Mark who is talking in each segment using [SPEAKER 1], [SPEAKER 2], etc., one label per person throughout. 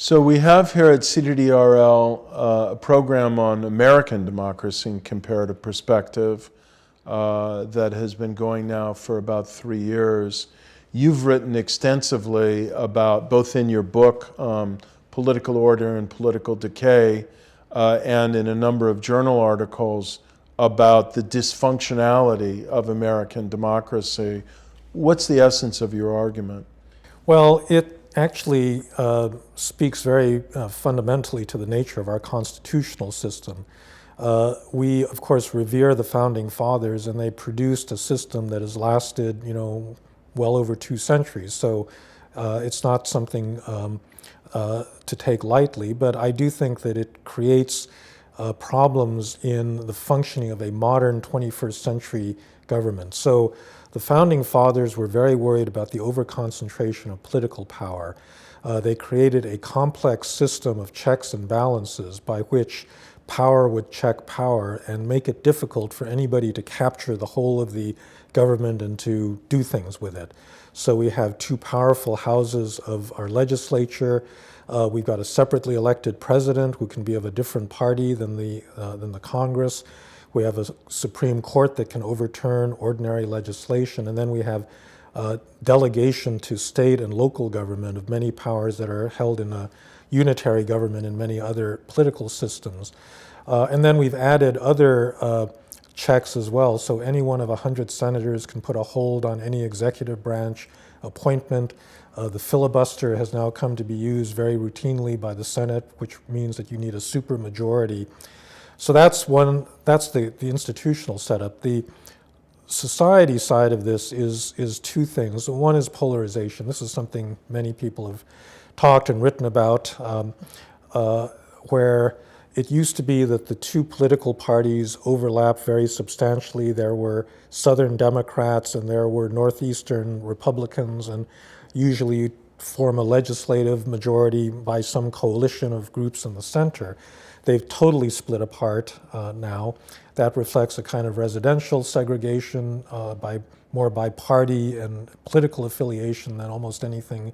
[SPEAKER 1] So we have here at CDDRL a program on American democracy and comparative perspective that has been going now for about 3 years. You've written extensively about, both in your book, Political Order and Political Decay, and in a number of journal articles about the dysfunctionality of American democracy. What's the essence of your argument?
[SPEAKER 2] Well, it actually speaks very fundamentally to the nature of our constitutional system. We, of course, revere the Founding Fathers, and they produced a system that has lasted, well over 2 centuries. So it's not something to take lightly, but I do think that it creates problems in the functioning of a modern 21st century government. So the Founding Fathers were very worried about the overconcentration of political power. They created a complex system of checks and balances by which power would check power and make it difficult for anybody to capture the whole of the government and to do things with it. So we have 2 powerful houses of our legislature. We've got a separately elected president who can be of a different party than the Congress. We have a Supreme Court that can overturn ordinary legislation, and then we have delegation to state and local government of many powers that are held in a unitary government in many other political systems. And then we've added other checks as well. So any one of 100 senators can put a hold on any executive branch appointment. The filibuster has now come to be used very routinely by the Senate, which means that you need a supermajority. So that's the institutional setup. The society side of this is 2 things. One is polarization. This is something many people have talked and written about, where it used to be that the 2 political parties overlapped very substantially. There were Southern Democrats and there were Northeastern Republicans, and usually you'd form a legislative majority by some coalition of groups in the center. They've totally split apart now. That reflects a kind of residential segregation more by party and political affiliation than almost anything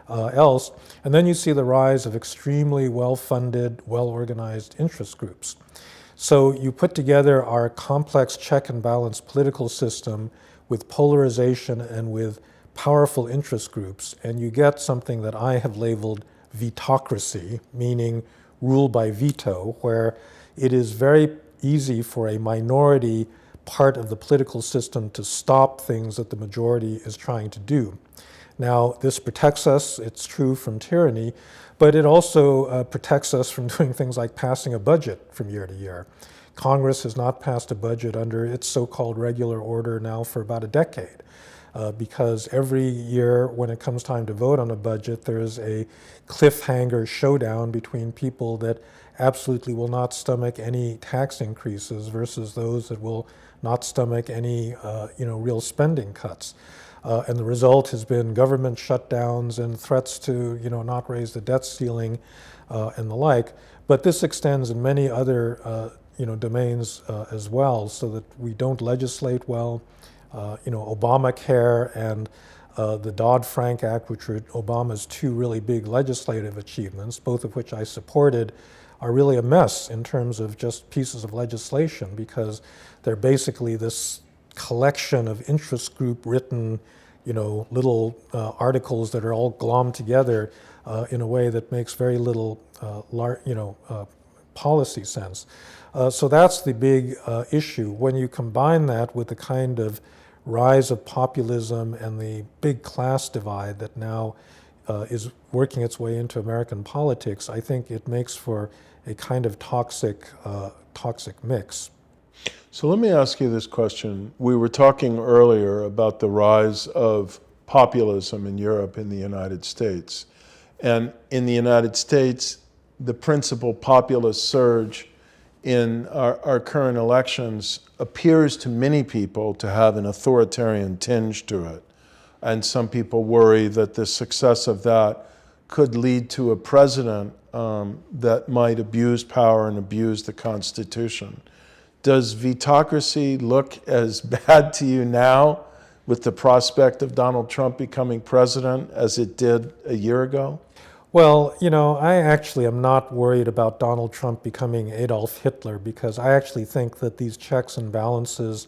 [SPEAKER 2] else. And then you see the rise of extremely well-funded, well-organized interest groups. So you put together our complex check and balance political system with polarization and with powerful interest groups, and you get something that I have labeled vetocracy, meaning rule by veto, where it is very easy for a minority part of the political system to stop things that the majority is trying to do. Now, this protects us, it's true, from tyranny, but it also protects us from doing things like passing a budget from year to year. Congress has not passed a budget under its so-called regular order now for about a decade. Because every year when it comes time to vote on a budget, there's a cliffhanger showdown between people that absolutely will not stomach any tax increases versus those that will not stomach any real spending cuts. And the result has been government shutdowns and threats to not raise the debt ceiling and the like. But this extends in many other domains as well, so that we don't legislate well. Obamacare and the Dodd-Frank Act, which were Obama's 2 really big legislative achievements, both of which I supported, are really a mess in terms of just pieces of legislation, because they're basically this collection of interest group written, little articles that are all glommed together in a way that makes very little, policy sense. So that's the big issue. When you combine that with the kind of rise of populism and the big class divide that now is working its way into American politics, I think it makes for a kind of toxic mix.
[SPEAKER 1] So let me ask you this question. We were talking earlier about the rise of populism in Europe and the United States. And in the United States, the principal populist surge in our current elections appears to many people to have an authoritarian tinge to it. And some people worry that the success of that could lead to a president that might abuse power and abuse the Constitution. Does vetocracy look as bad to you now with the prospect of Donald Trump becoming president as it did a year ago?
[SPEAKER 2] Well, I actually am not worried about Donald Trump becoming Adolf Hitler because I actually think that these checks and balances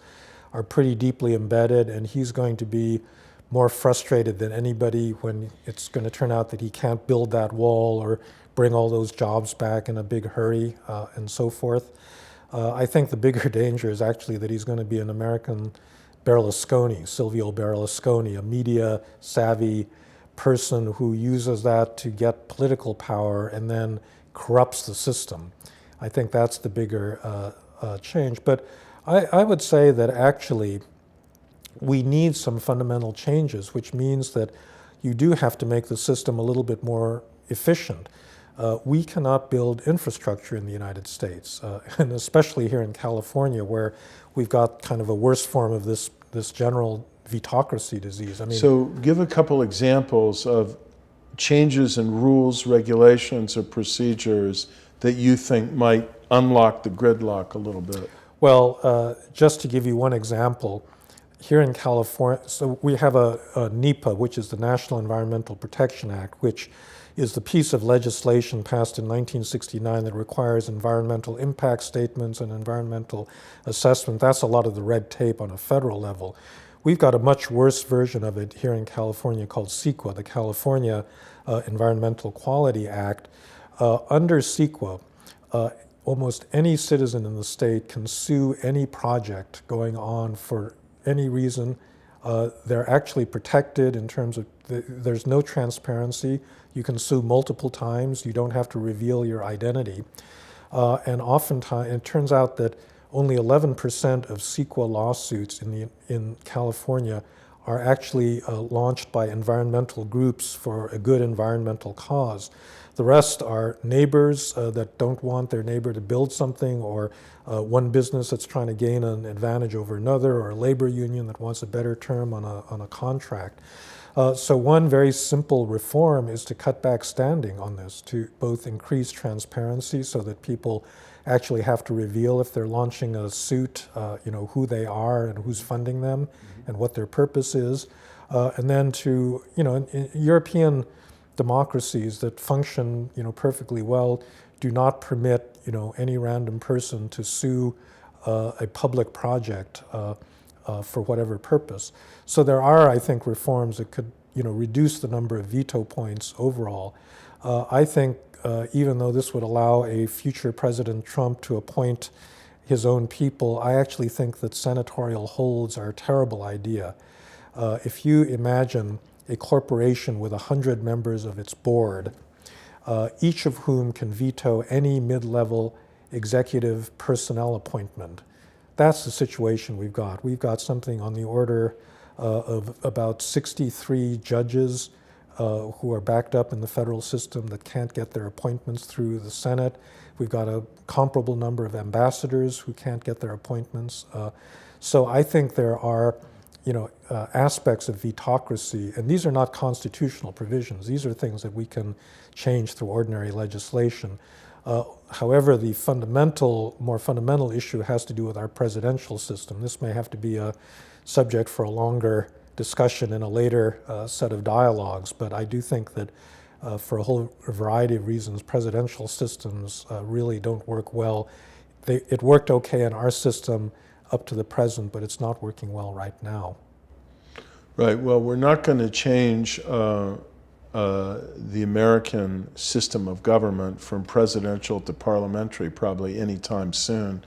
[SPEAKER 2] are pretty deeply embedded, and he's going to be more frustrated than anybody when it's going to turn out that he can't build that wall or bring all those jobs back in a big hurry and so forth. I think the bigger danger is actually that he's going to be an American Berlusconi, Silvio Berlusconi, a media savvy person who uses that to get political power and then corrupts the system. I think that's the bigger change. But I would say that actually we need some fundamental changes, which means that you do have to make the system a little bit more efficient. We cannot build infrastructure in the United States, and especially here in California, where we've got kind of a worse form of this general vetocracy disease. I mean,
[SPEAKER 1] So give a couple examples of changes in rules, regulations, or procedures that you think might unlock the gridlock a little bit.
[SPEAKER 2] well, just to give you one example, here in California, so we have a NEPA, which is the National Environmental Protection Act, which is the piece of legislation passed in 1969 that requires environmental impact statements and environmental assessment. That's a lot of the red tape on a federal level. We've got a much worse version of it here in California called CEQA, the California Environmental Quality Act. Under CEQA, almost any citizen in the state can sue any project going on for any reason. They're actually protected in terms of there's no transparency. You can sue multiple times. You don't have to reveal your identity. And oftentimes, it turns out that only 11% of CEQA lawsuits in California are actually launched by environmental groups for a good environmental cause. The rest are neighbors that don't want their neighbor to build something, or one business that's trying to gain an advantage over another, or a labor union that wants a better term on a contract. So one very simple reform is to cut back standing on this, to both increase transparency so that people actually have to reveal if they're launching a suit, who they are and who's funding them and what their purpose is. And then to, in European democracies that function, perfectly well do not permit, any random person to sue a public project for whatever purpose. So there are, I think, reforms that could, reduce the number of veto points overall. I think even though this would allow a future President Trump to appoint his own people, I actually think that senatorial holds are a terrible idea. If you imagine a corporation with 100 members of its board, each of whom can veto any mid-level executive personnel appointment, that's the situation we've got. We've got something on the order of about 63 judges who are backed up in the federal system that can't get their appointments through the Senate. We've got a comparable number of ambassadors who can't get their appointments. So I think there are, aspects of vetocracy, and these are not constitutional provisions. These are things that we can change through ordinary legislation. However, the more fundamental issue has to do with our presidential system. This may have to be a subject for a longer discussion in a later set of dialogues, but I do think that for a whole variety of reasons, presidential systems really don't work well. It worked okay in our system up to the present, but it's not working well right now.
[SPEAKER 1] Right. Well, we're not going to change the American system of government from presidential to parliamentary probably anytime soon,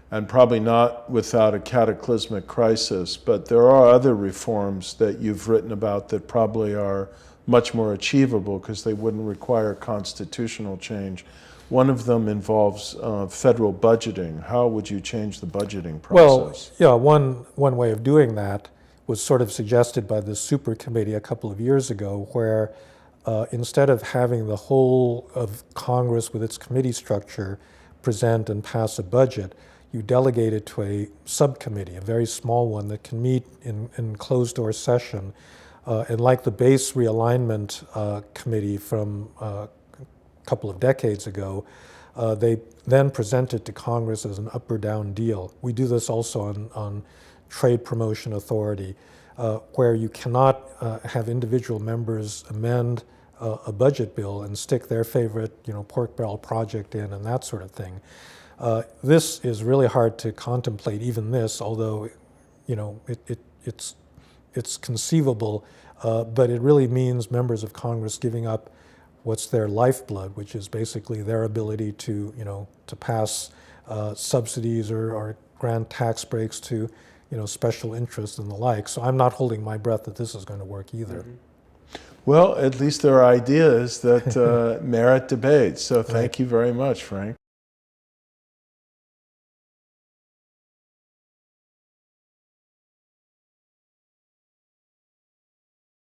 [SPEAKER 1] and probably not without a cataclysmic crisis. But there are other reforms that you've written about that probably are much more achievable because they wouldn't require constitutional change. One of them involves federal budgeting. How would you change the budgeting process?
[SPEAKER 2] Well, yeah, one way of doing that was sort of suggested by the super committee a couple of years ago, where instead of having the whole of Congress with its committee structure present and pass a budget, you delegate it to a subcommittee, a very small one that can meet in closed-door session. And like the base realignment committee from a couple of decades ago, they then present it to Congress as an up or down deal. We do this also on trade promotion authority, where you cannot have individual members amend a budget bill and stick their favorite, pork barrel project in and that sort of thing. This is really hard to contemplate, even this, although, it's conceivable, but it really means members of Congress giving up what's their lifeblood, which is basically their ability to, to pass subsidies or grant tax breaks to, special interests and the like. So I'm not holding my breath that this is going to work either.
[SPEAKER 1] Well, at least there are ideas that merit debate. So thank you very much, Frank.